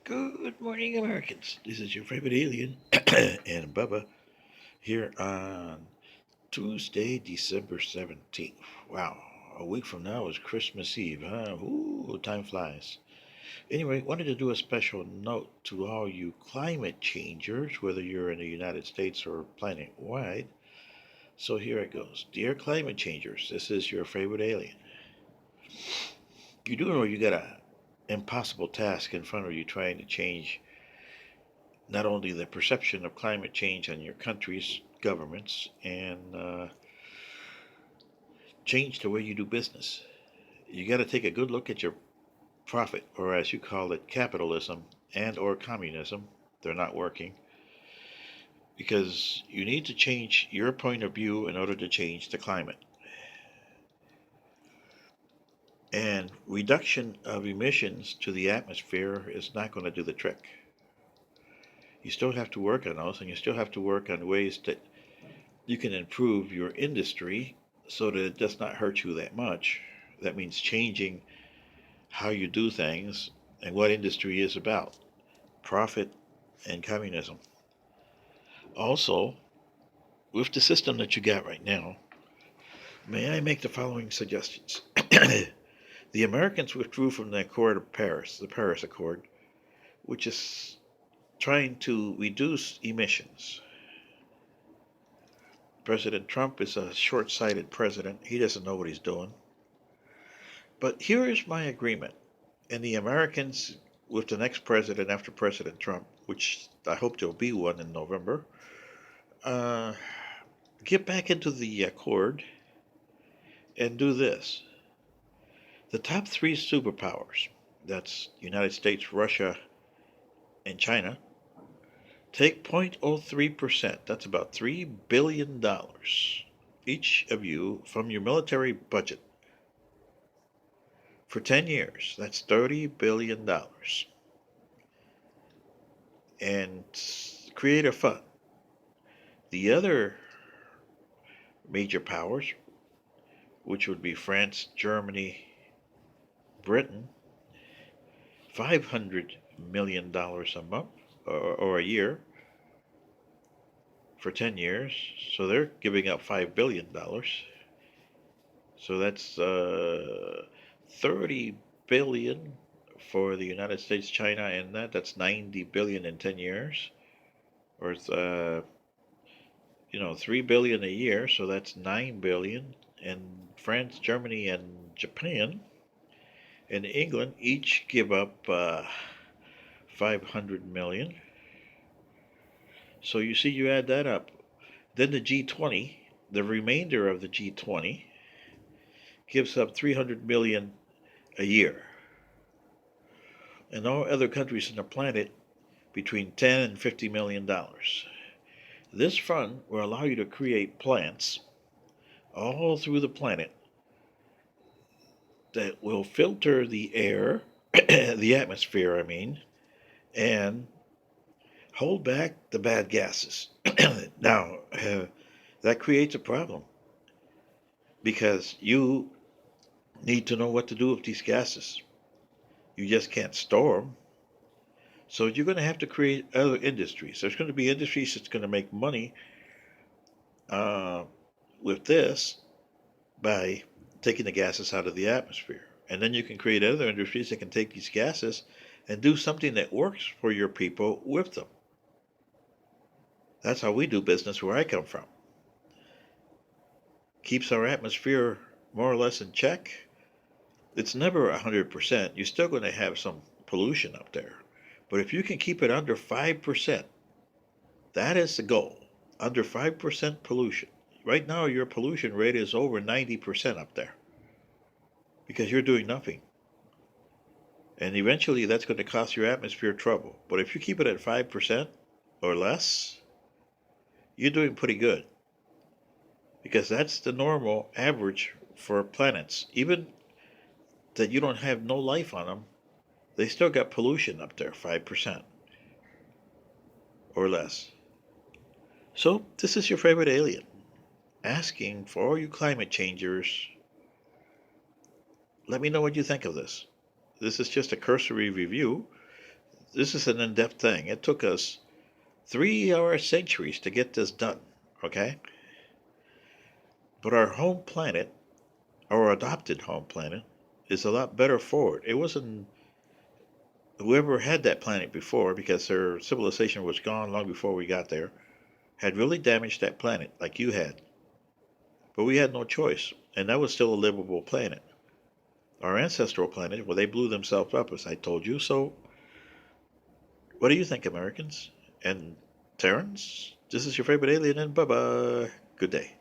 Good morning, Americans. This is your favorite alien and Bubba here on Tuesday, December 17th. Wow, a week from now is Christmas Eve, huh? Ooh, time flies. Anyway, wanted to do a special note to all you climate changers, whether you're in the United States or planet wide. So here it goes. Dear climate changers, this is your favorite alien. You do know you got a impossible task in front of you trying to change not only the perception of climate change on your country's governments and change the way you do business. You got to take a good look at your profit, or as you call it, capitalism and or communism. They're not working because you need to change your point of view in order to change the climate. And reduction of emissions to the atmosphere is not going to do the trick. You still have to work on those, and you still have to work on ways that you can improve your industry so that it does not hurt you that much. That means changing how you do things and what industry is about profit and communism. Also, with the system that you got right now, may I make the following suggestions? The Americans withdrew from the Accord of Paris, the Paris Accord, which is trying to reduce emissions. President Trump is a short sighted president. He doesn't know what he's doing. But here is my agreement. And the Americans, with the next president after President Trump, which I hope there'll be one in November, uh, get back into the accord and do this. The top three superpowers, that's United States, Russia, and China, take 0.03%, that's about $3 billion, each of you from your military budget for 10 years. That's $30 billion. And create a fund. The other major powers, which would be France, Germany, Britain, $500 million a month or a year for 10 years. So they're giving up $5 billion. So that's 30 billion for the United States, China, and that's 90 billion in 10 years, or it's 3 billion a year. So that's 9 billion. And France, Germany, and Japan and England each give up 500 million. So you see, you add that up. Then the G20, the remainder of the G20, gives up 300 million a year. And all other countries on the planet between 10 and $50 million. This fund will allow you to create plants all through the planet that will filter the air, the atmosphere, I mean, and hold back the bad gases. Now, that creates a problem because you need to know what to do with these gases. You just can't store them. So you're going to have to create other industries. There's going to be industries that's going to make money uh, with this by taking the gases out of the atmosphere. And then you can create other industries that can take these gases and do something that works for your people with them. That's how we do business where I come from. Keeps our atmosphere more or less in check. It's never 100%. You're still going to have some pollution up there. But if you can keep it under 5%, that is the goal. Under 5% pollution. Right now, your pollution rate is over 90% up there because you're doing nothing. And eventually, that's going to cost your atmosphere trouble. But if you keep it at 5% or less, you're doing pretty good because that's the normal average for planets. Even that you don't have no life on them, they still got pollution up there, 5% or less. So, this is your favorite alien asking for all you climate changers, let me know what you think of this. This is just a cursory review. this is an in-depth thing. It took us 3 centuries to get this done. Okay, but our home planet, our adopted home planet, is a lot better for it. It wasn't whoever had that planet before, because their civilization was gone long before we got there, had really damaged that planet like you had. But we had no choice, and that was still a livable planet. Our ancestral planet, well, they blew themselves up, as I told you. So, what do you think, Americans? And Terrence? This is your favorite alien, and bye bye. Good day.